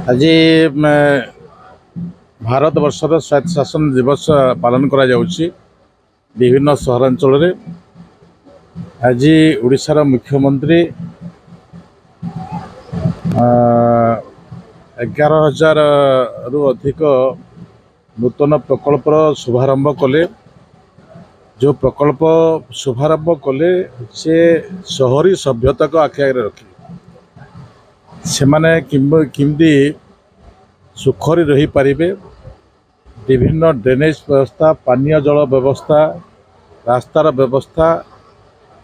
आज भारत वर्षर स्वायत्त शासन दिवस पालन करा जाउछि विभिन्न सहरांचल रे। आज ओडिशार मुख्यमंत्री 11,000 रु अधिक नूतन प्रकल्पर शुभारंभ कले। जो प्रकल्प शुभारंभ कले से शहरी सभ्यता को आखि आगे रखी से माने किमती सुखरी रही पारिबे। विभिन्न ड्रेनेज व्यवस्था, पानीय जल व्यवस्था, रास्तार व्यवस्था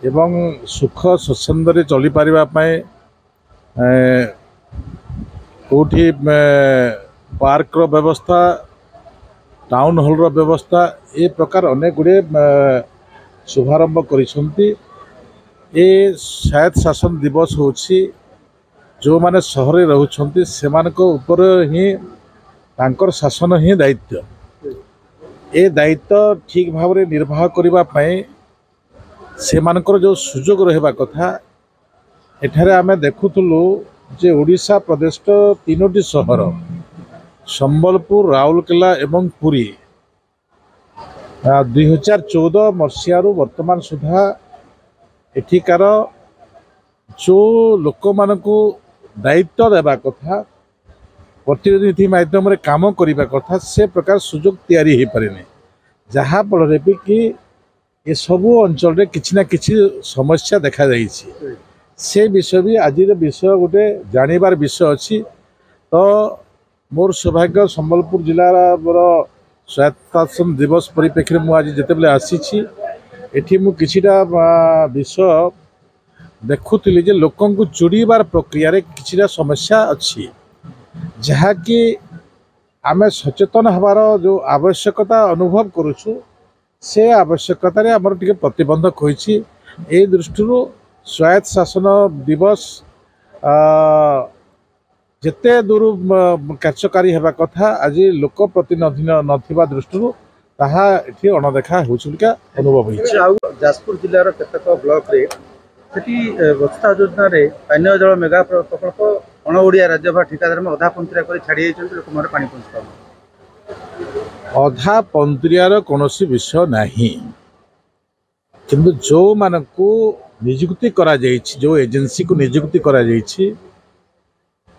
एवं सुख स्वच्छंदे चली पारिबा पय कोठी पार्कर व्यवस्था, टाउन हॉल व्यवस्था ए प्रकार अनेक गुड़े शुभारंभ करिसंती। ए स्वायत्त शासन दिवस होछि जो माने शहर रहउछंती सेमानको ऊपर ही तांकर शासन ही दायित्व। ए दायित्व ठीक भाव रे निर्वाह करिबा पय सेमानकर जो सुजोग रहबा कथा एठारे आमे देखुथुलु जे ओडिशा प्रदेश तीनोटी शहर संबलपुर, राउरकेला एवं पुरी 2014 मसीहारू वर्तमान सुधा एठिकार जो लोक मानकू दायित्व देवा कथा, प्रतिनिधि माध्यम रे काम करिबा कथा से प्रकार सुजोग तैयारी हो पारेनी। जहाँ फल कि ये सबू अंचल रे किछि ना किछि समस्या देखा जाइछि। से विषय भी आज विषय गोटे जानिबार विषय अछि। तो मोर सौभाग्य संबलपुर जिलार मोर स्वायत्त शासन दिवस परिप्रेक्षी में आज जितेबले आसी एठी मु किछिटा विषय देखुली जे लोकन को जोड़ीबार प्रक्रिया रे किछिटा समस्या अछि जहा कि आमे सचेतन हबार जो आवश्यकता अनुभव करूछु से आवश्यकता रे हमर टिके प्रतिबंधक होइछि। ए दृष्टिरू स्वायत्त शासन दिवस जेते दूर कार्यकारी हेबा कथा आज लोक प्रतिनिधि नथिबा दृष्टिरू ताहा एठी अणदेखा होउछुलिका अनुभव होइछि। जाजपुर जिल्लार केतक ब्लॉक रे सेठी बस्ता योजना रे पानीय जल मेगा प्रकल्प अण ओडिया राज्यभार ठिकादार में अधा पंत्रिया कर छाड़ी जाइछन्ति लोक माने पानी पहुंचता। अधा पंत्रियार कोनोसी विषय नाही, किंतु जो मानकू नियुक्ति करा जाइछि, जो एजेंसी को नियुक्ति करा जाइछि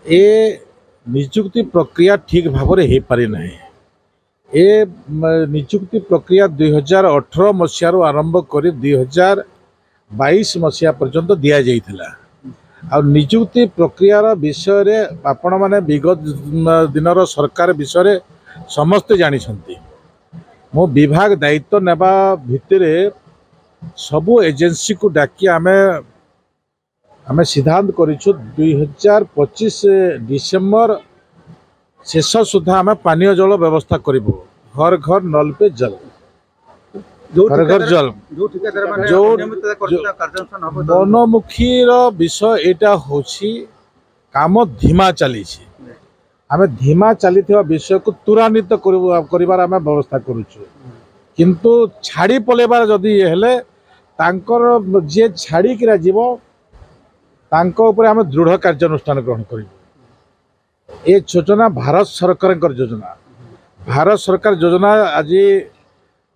ए नियुक्ति प्रक्रिया ठीक भाव रे हे पारि नाही। ए नियुक्ति प्रक्रिया 2018 मसीहारू आरंभ कर 2022 मसीहा पर्यंत दिया जाइथिला। आ नियुक्ति प्रक्रियार विषय रे आपण माने विगत दिनर सरकार विषय रे समस्त जानिछंती। मो विभाग दायित्व नेबा भितरे सबु एजेंसी को डाकी आमे सिद्धांत करिछु 2025 डिसेम्बर शेष सुधा आमे पानीय जल व्यवस्था करिबो। घर घर नल पे जल, घर घर जल। जो मनमुखी विषय एटा होछि काम धीमा चली। आमे धीमा चली विषय को त्वरान्वित करिबार आमे व्यवस्था करूछु, किंतु छाड़ी पलेबार जदि हेले तांकर जे छाड़ी किरा जीवो तांको ऊपर आमे दृढ़ कार्यानुष्ठान ग्रहण करिबो। ए योजना भारत सरकार योजना। भारत सरकार योजना आज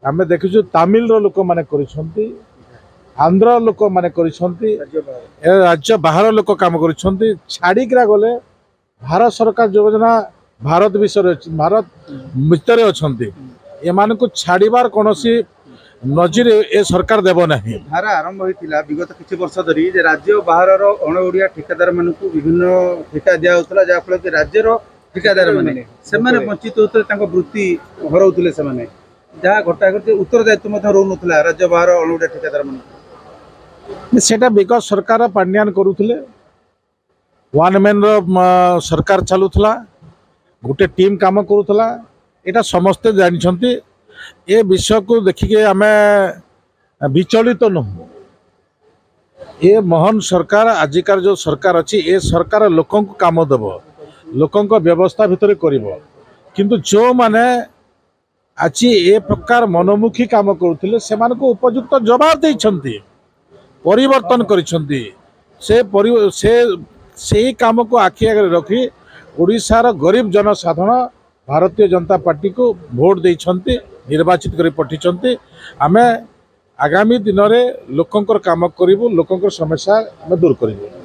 आमे देखिछु तमिल रो लोक माने करिसंती, आंध्र लोक माने करिसंती, राज्य बाहर लोक काम करिसंती। छाड़ी किरा गले भारत सरकार योजना भारत विषय भारत भितर अछंती। एमान को छाड़ीबार कोनोसी नजर ए सरकार देबो नाही। धारा आरंभ होइतिला विगत किछि वर्ष धरि जे राज्य बाहर रो अण ओडिया ठेकेदार मानकू विभिन्न ठेका दिया होतला जा फल कि राज्य रो ठेकेदार माने सेमाने वंचित होतले तांको वृत्ति हरौतले सेमाने जा घटा घटे उत्तरदायित्व मध्य रहउ नथला राज्य बाहर अण ओडिया ठेकेदार मानकू। सेटा विगत सरकार पांड्यान करूथले। वन मैन रो सरकार चलुथला, गोटे टीम काम करूथला। एटा समस्त जानिछंती। ए विषय को देखिके आमे विचलित नहु। ए महान सरकार आजिकार जो सरकार अच्छी ए सरकार लोकों को काम देव, लोकों को व्यवस्था भितर करिवो। किंतु जो माने आज ए प्रकार मनमुखी काम करुथिले सेमान को उपयुक्त जवाब देइछंती, परिवर्तन करिछंती। से काम को आखि आगे रखी ओडिशार गरीब जनसाधारण भारतीय जनता पार्टी को भोट देइछन्ति निर्वाचित कर पठिछन्ति आमे आगामी दिन में लोकंकर काम करूँ लोकंकर समस्या आमे दूर करूँ।